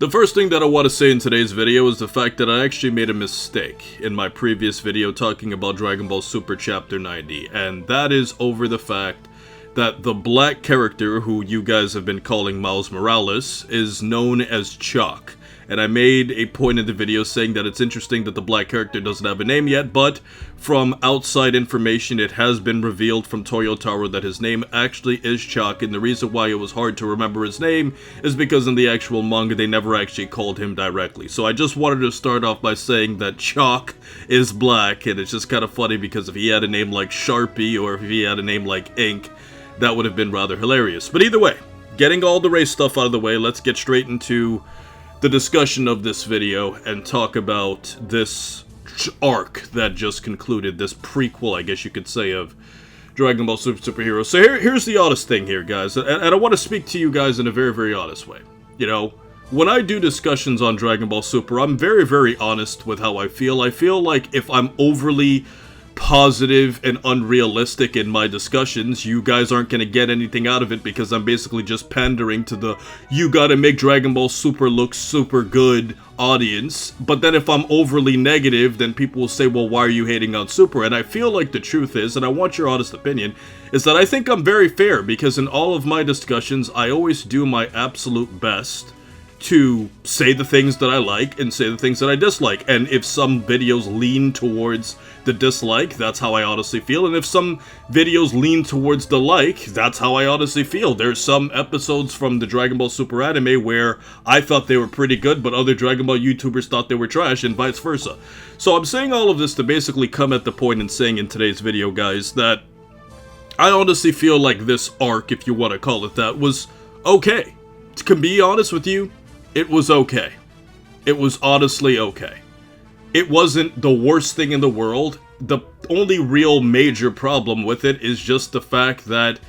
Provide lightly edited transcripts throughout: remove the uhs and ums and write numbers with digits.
The first thing that I want to say in today's video is the fact that I actually made a mistake in my previous video talking about Dragon Ball Super Chapter 90, and that is over the fact that the black character, who you guys have been calling Miles Morales, is known as Chalk. And I made a point in the video saying that it's interesting that the black character doesn't have a name yet, but from outside information it has been revealed from Toyotaro that his name actually is Chalk, and the reason why it was hard to remember his name is because in the actual manga they never actually called him directly. So I just wanted to start off by saying that Chalk is black, and it's just kind of funny because if he had a name like Sharpie or if he had a name like Ink, that would have been rather hilarious. But either way, getting all the race stuff out of the way, let's get straight into the discussion of this video and talk about this arc that just concluded, this prequel, I guess you could say, of Dragon Ball Super Hero. So here's the honest thing here, guys, and I want to speak to you guys in a very, very honest way. You know, when I do discussions on Dragon Ball Super, I'm very, very honest with how I feel. I feel like if I'm overly positive and unrealistic in my discussions, you guys aren't going to get anything out of it because I'm basically just pandering to the you gotta make Dragon Ball Super look super good audience. But then if I'm overly negative, then people will say, well, why are you hating on Super? And I feel like the truth is, and I want your honest opinion, is that I think I'm very fair because in all of my discussions, I always do my absolute best to say the things that I like and say the things that I dislike. And if some videos lean towards the dislike, that's how I honestly feel. And if some videos lean towards the like, that's how I honestly feel. There's some episodes from the Dragon Ball Super anime where I thought they were pretty good, but other Dragon Ball YouTubers thought they were trash, and vice versa. So I'm saying all of this to basically come at the point and saying in today's video, guys, that I honestly feel like this arc, if you want to call it that, was okay. To be honest with you, it was okay. It was honestly okay. It wasn't the worst thing in the world. The only real major problem with it is just the fact that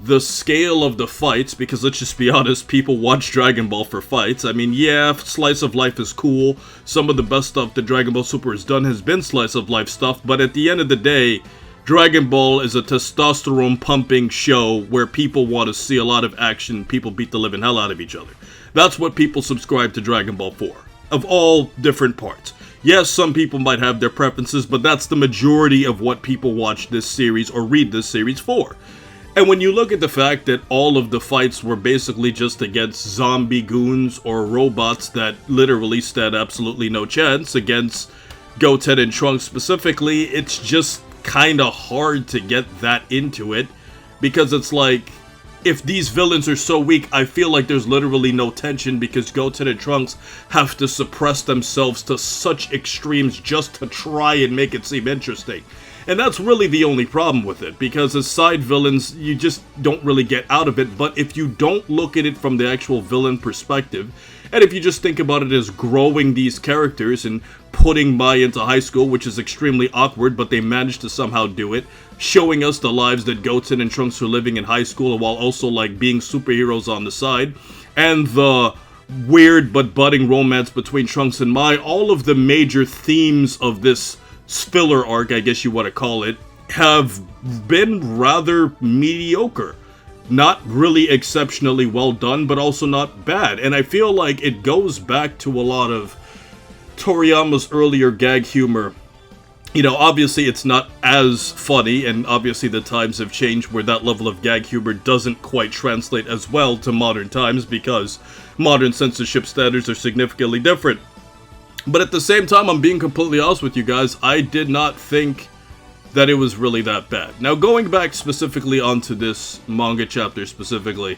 the scale of the fights, because let's just be honest, people watch Dragon Ball for fights. I mean, yeah, Slice of Life is cool. Some of the best stuff that Dragon Ball Super has done has been Slice of Life stuff, but at the end of the day, Dragon Ball is a testosterone-pumping show where people want to see a lot of action, people beat the living hell out of each other. That's what people subscribe to Dragon Ball for, of all different parts. Yes, some people might have their preferences, but that's the majority of what people watch this series or read this series for. And when you look at the fact that all of the fights were basically just against zombie goons or robots that literally stood absolutely no chance against Goten and Trunks specifically, it's just kind of hard to get that into it, because it's like, if these villains are so weak, I feel like there's literally no tension because Goten and Trunks have to suppress themselves to such extremes just to try and make it seem interesting. And that's really the only problem with it, because as side villains, you just don't really get out of it. But if you don't look at it from the actual villain perspective, and if you just think about it as growing these characters and putting Mai into high school, which is extremely awkward, but they managed to somehow do it, showing us the lives that Goten and Trunks are living in high school while also like being superheroes on the side, and the weird but budding romance between Trunks and Mai, all of the major themes of this filler arc, I guess you want to call it, have been rather mediocre. Not really exceptionally well done, but also not bad. And I feel like it goes back to a lot of Toriyama's earlier gag humor. You know, obviously it's not as funny, and obviously the times have changed where that level of gag humor doesn't quite translate as well to modern times because modern censorship standards are significantly different. But at the same time, I'm being completely honest with you guys, I did not think that it was really that bad. Now, going back specifically onto this manga chapter specifically,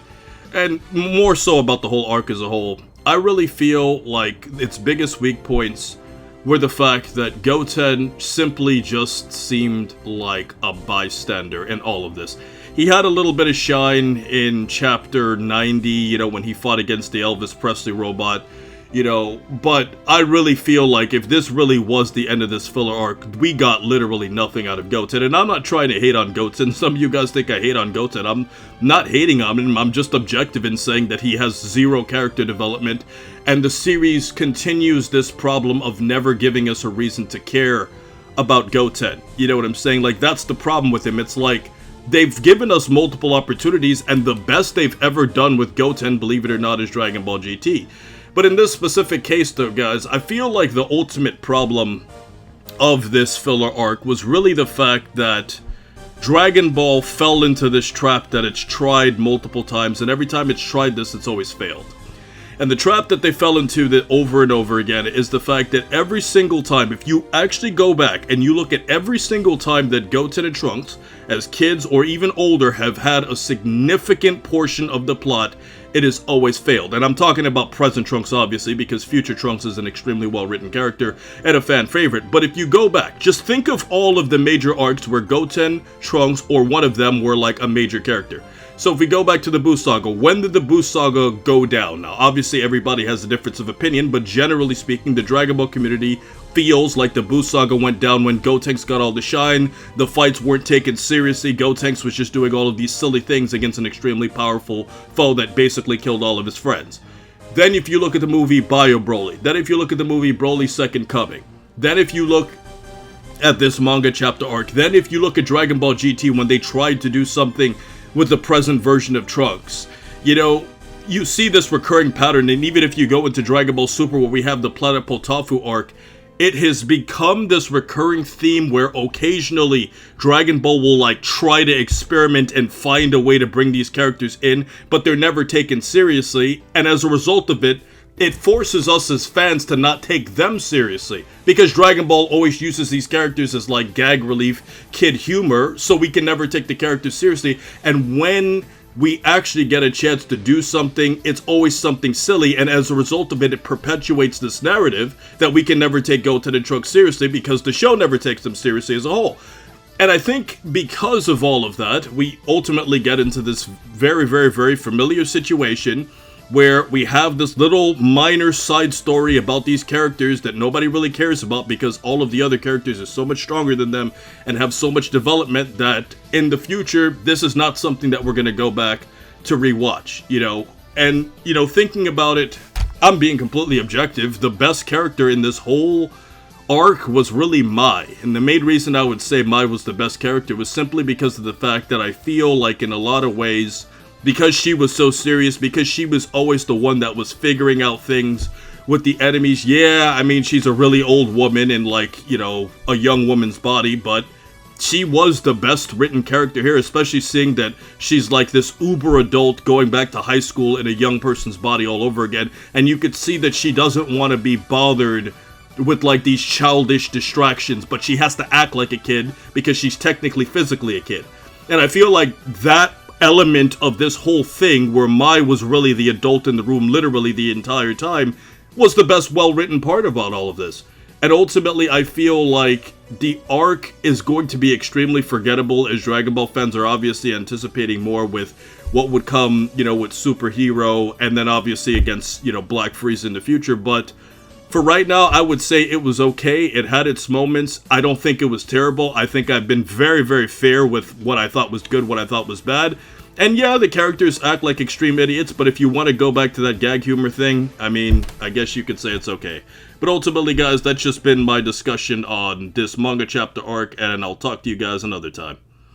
and more so about the whole arc as a whole, I really feel like its biggest weak points were the fact that Goten simply just seemed like a bystander in all of this. He had a little bit of shine in chapter 90, you know, when he fought against the Elvis Presley robot, you know, but I really feel like if this really was the end of this filler arc, we got literally nothing out of Goten. And I'm not trying to hate on Goten. Some of you guys think I hate on Goten. I'm not hating on him. I'm just objective in saying that he has zero character development. And the series continues this problem of never giving us a reason to care about Goten. You know what I'm saying? Like, that's the problem with him. It's like, they've given us multiple opportunities, and the best they've ever done with Goten, believe it or not, is Dragon Ball GT. But in this specific case though, guys, I feel like the ultimate problem of this filler arc was really the fact that Dragon Ball fell into this trap that it's tried multiple times, and every time it's tried this, it's always failed. And the trap that they fell into that over and over again is the fact that every single time, if you actually go back and you look at every single time that Goten and Trunks, as kids or even older, have had a significant portion of the plot, it has always failed. And I'm talking about Present Trunks, obviously, because Future Trunks is an extremely well-written character and a fan favorite. But if you go back, just think of all of the major arcs where Goten, Trunks, or one of them were like a major character. So if we go back to the Boost Saga, when did the Boost Saga go down? Now, obviously everybody has a difference of opinion, but generally speaking, the Dragon Ball community feels like the Boost Saga went down when Gotenks got all the shine, the fights weren't taken seriously, Gotenks was just doing all of these silly things against an extremely powerful foe that basically killed all of his friends. Then if you look at the movie Bio Broly, then if you look at the movie Broly's Second Coming, then if you look at this manga chapter arc, then if you look at Dragon Ball GT when they tried to do something with the present version of Trunks, you know, you see this recurring pattern. And even if you go into Dragon Ball Super where we have the Planet Potafu arc, it has become this recurring theme where occasionally Dragon Ball will like try to experiment and find a way to bring these characters in, but they're never taken seriously, and as a result of it, it forces us as fans to not take them seriously, because Dragon Ball always uses these characters as like gag relief, kid humor, so we can never take the characters seriously, and when we actually get a chance to do something, it's always something silly, and as a result of it, it perpetuates this narrative that we can never take Goten and Trunks seriously because the show never takes them seriously as a whole. And I think because of all of that, we ultimately get into this very, very, very familiar situation where we have this little minor side story about these characters that nobody really cares about because all of the other characters are so much stronger than them and have so much development that in the future, this is not something that we're going to go back to rewatch, you know. And, you know, thinking about it, I'm being completely objective. The best character in this whole arc was really Mai. And the main reason I would say Mai was the best character was simply because of the fact that I feel like in a lot of ways, because she was so serious, because she was always the one that was figuring out things with the enemies. Yeah, I mean, she's a really old woman in, like, you know, a young woman's body, but she was the best written character here, especially seeing that she's like this uber adult going back to high school in a young person's body all over again, and you could see that she doesn't want to be bothered with like these childish distractions, but she has to act like a kid because she's technically physically a kid. And I feel like that element of this whole thing, where Mai was really the adult in the room literally the entire time, was the best well-written part about all of this. And ultimately, I feel like the arc is going to be extremely forgettable, as Dragon Ball fans are obviously anticipating more with what would come, you know, with Super Hero, and then obviously against, you know, Black Frieza in the future. But for right now, I would say it was okay. It had its moments. I don't think it was terrible. I think I've been very, very fair with what I thought was good, what I thought was bad. And yeah, the characters act like extreme idiots, but if you want to go back to that gag humor thing, I mean, I guess you could say it's okay. But ultimately, guys, that's just been my discussion on this manga chapter arc, and I'll talk to you guys another time.